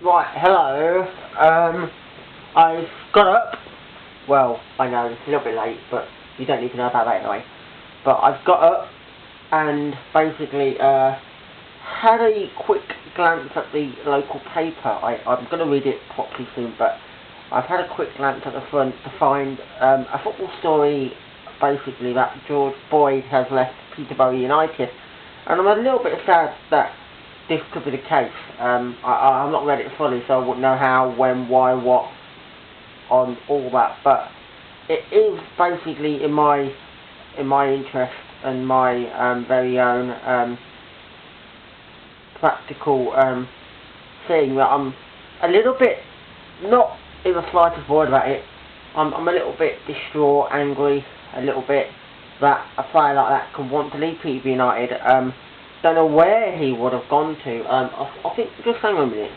Right, hello. I've got up. Well, I know it's a little bit late, but you don't need to know about that anyway. But I've got up and basically had a quick glance at the local paper. I'm going to read it properly soon, but I've had a quick glance at the front to find a football story, basically that George Boyd has left Peterborough United, and I'm a little bit sad that this could be the case. I've not read it fully, so I wouldn't know how, when, why, what, on all that. But it is basically in my interest and my very own practical thing that I'm a little bit, not in the slightest worried about it. I'm a little bit distraught, angry, a little bit that a player like that can want to leave Peterborough United. Don't know where he would have gone to. I think, just hang on a minute.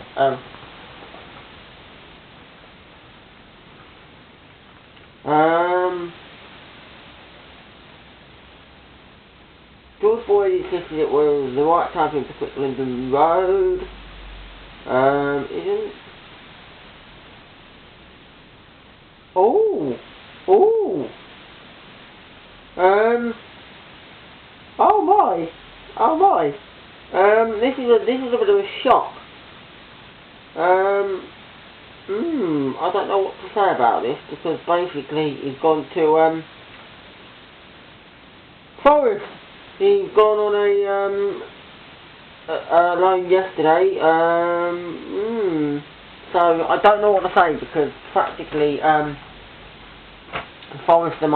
George Boyd insisted it was the right time for him to quit London Road. Isn't... Oh! Oh my! Oh my! This is a bit of a shock. I don't know what to say about this, because basically he's gone to Forest. He's gone on a loan yesterday. So I don't know what to say, because practically Forest am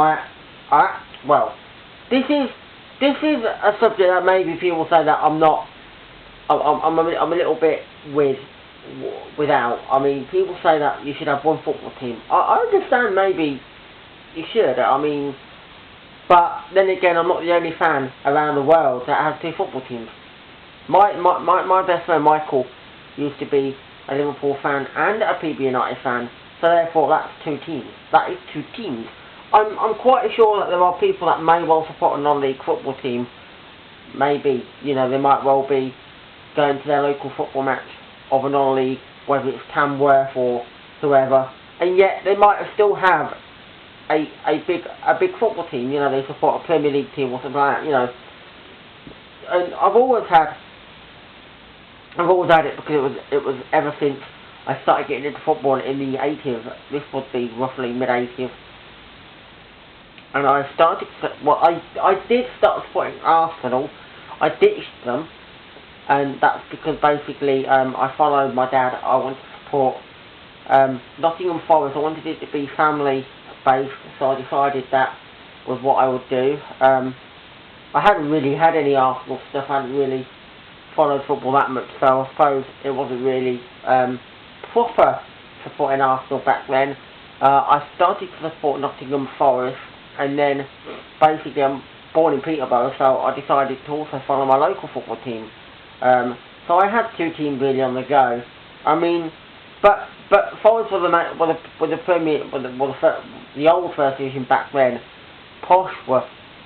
well, this is a subject that maybe people say that I'm a little bit without. I mean, people say that you should have one football team. I understand maybe you should. I mean, but then again, I'm not the only fan around the world that has two football teams. My best friend Michael used to be a Liverpool fan and a PB United fan, so therefore that's two teams. That is two teams. I'm quite sure that there are people that may well support a non-league football team. Maybe, you know, they might well be going to their local football match of a non-league, whether it's Tamworth or whoever, and yet they might still have a big football team. You know, they support a Premier League team or something like that. You know, and I've always had it, because it was ever since I started getting into football in the 80s. This would be roughly mid-80s. And I started, I did start supporting Arsenal. I ditched them, and that's because basically I followed my dad. I wanted to support Nottingham Forest. I wanted it to be family based, so I decided that was what I would do. I hadn't really had any Arsenal stuff. I hadn't really followed football that much, so I suppose it wasn't really proper supporting Arsenal back then. I started to support Nottingham Forest, and then basically I'm born in Peterborough, so I decided to also follow my local football team. So I had two teams really on the go. I mean, but Forest was the Premier, the old first division back then. Posh were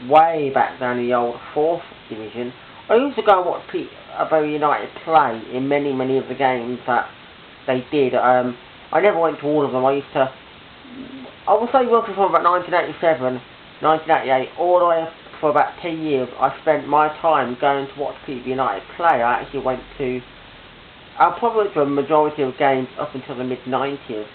way back down in the old fourth division. I used to go and watch Peterborough United play in many of the games that they did. I never went to all of them. I would say roughly from about 1987, 1988, all the way for about 10 years, I spent my time going to watch Peterborough United play. I actually went to, I probably went to a majority of games up until the mid-90s.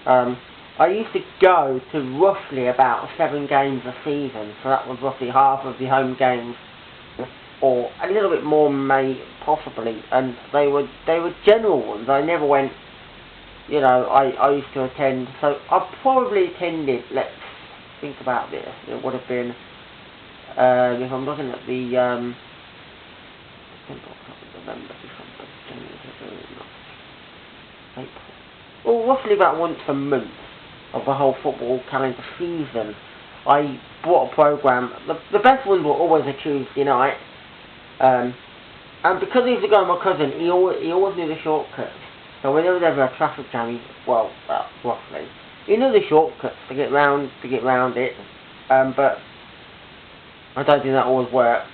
I used to go to roughly about 7 games a season, so that was roughly half of the home games, or a little bit more, possibly, and they were general ones. I never went, you know, I used to attend, so I probably attended, let's think about this, it would have been, if I'm looking at the, well, roughly about once a month of the whole football calendar season, I bought a programme. The best ones were always a Tuesday night, and because he used to go with my cousin, he always knew the shortcuts. So when there was ever a traffic jam, roughly, he knew the shortcuts to get round it. But I don't think that always worked.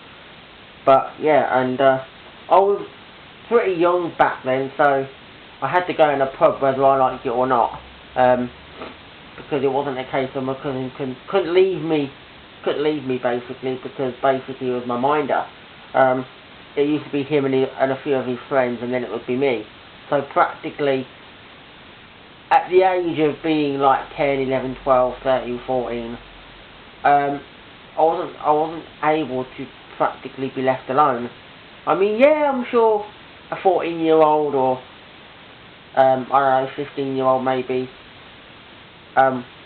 But yeah, and I was pretty young back then, so I had to go in a pub whether I liked it or not, because it wasn't a case of my cousin couldn't leave me basically, because basically he was my minder. It used to be him and a few of his friends, and then it would be me. So practically, at the age of being like 10, 11, 12, 13, 14, I wasn't able to practically be left alone. I mean, yeah, I'm sure a 14-year-old or I don't know, 15-year-old maybe,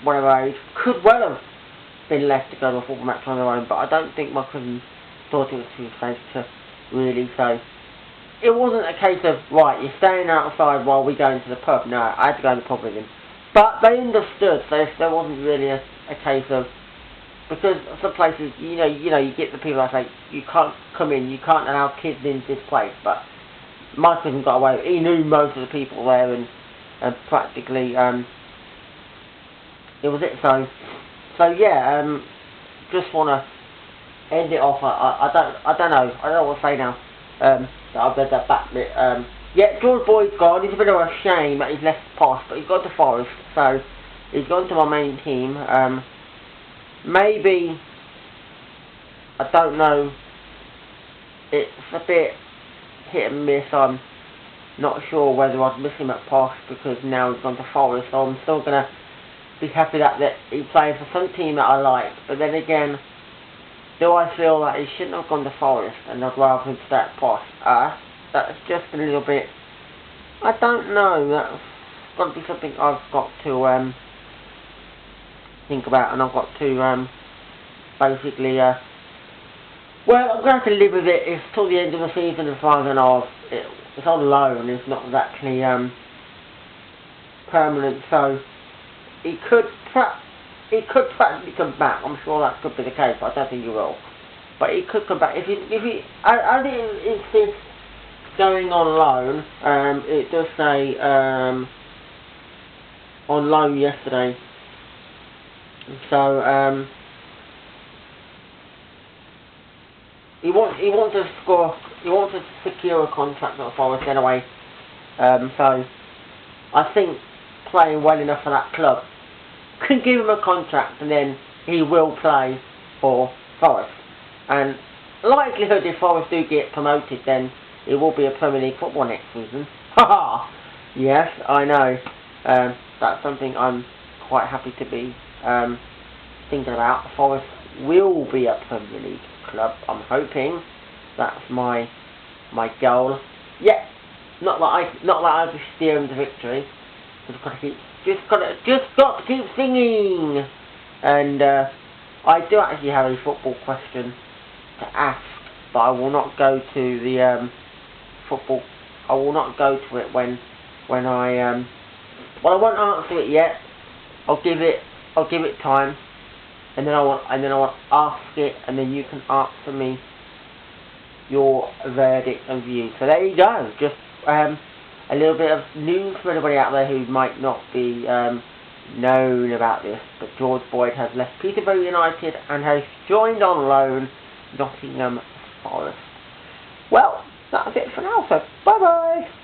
whatever age, could well have been left to go to a football match on their own, but I don't think my cousin thought it was too safe to really, so it wasn't a case of, right, you're staying outside while we go into the pub. No, I had to go in the pub with him. But they understood, so there wasn't really a case of, because some places, you get the people that say, you can't come in, you can't allow kids into this place, but my cousin got away. He knew most of the people there, and practically, it was it. So yeah, just want to end it off. I don't know what to say now. I've read that back bit. Yeah, George Boyd's gone. It's a bit of a shame that he's left Posh, but he's gone to Forest, so he's gone to my main team. Maybe, I don't know, it's a bit hit and miss. I'm not sure whether I'd miss him at Posh, because now he's gone to Forest, so I'm still going to be happy that he plays for some team that I like. But then again, do I feel that he shouldn't have gone to Forest and I'd rather him stay at Posh? That's just a little bit, I don't know, that's got to be something I've got to think about, and I've got to basically, well, I'm going to have to live with it. It's till the end of the season as far as I know. It's on loan, it's not exactly permanent, so he could practically come back. I'm sure that could be the case, but I don't think he will. But he could come back. I didn't insist going on loan. It does say on loan yesterday. So he wants to secure a contract at Forest anyway. So I think playing well enough for that club can give him a contract, and then he will play for Forest. And likelihood, if Forest do get promoted, then it will be a Premier League football next season. Haha! Yes, I know. That's something I'm quite happy to be thinking about. Forest will be a Premier League club, I'm hoping. That's my goal. Yeah, not that I just steer him to victory. Just got to keep singing. And I do actually have a football question to ask, but I will not go to the football. I will not go to it when I well, I won't answer it yet. I'll give it time, and then I want to ask it, and then you can answer me your verdict and view. So there you go. Just a little bit of news for everybody out there who might not be known about this, but George Boyd has left Peterborough United and has joined on loan Nottingham Forest. Well, that's it for now, so bye bye!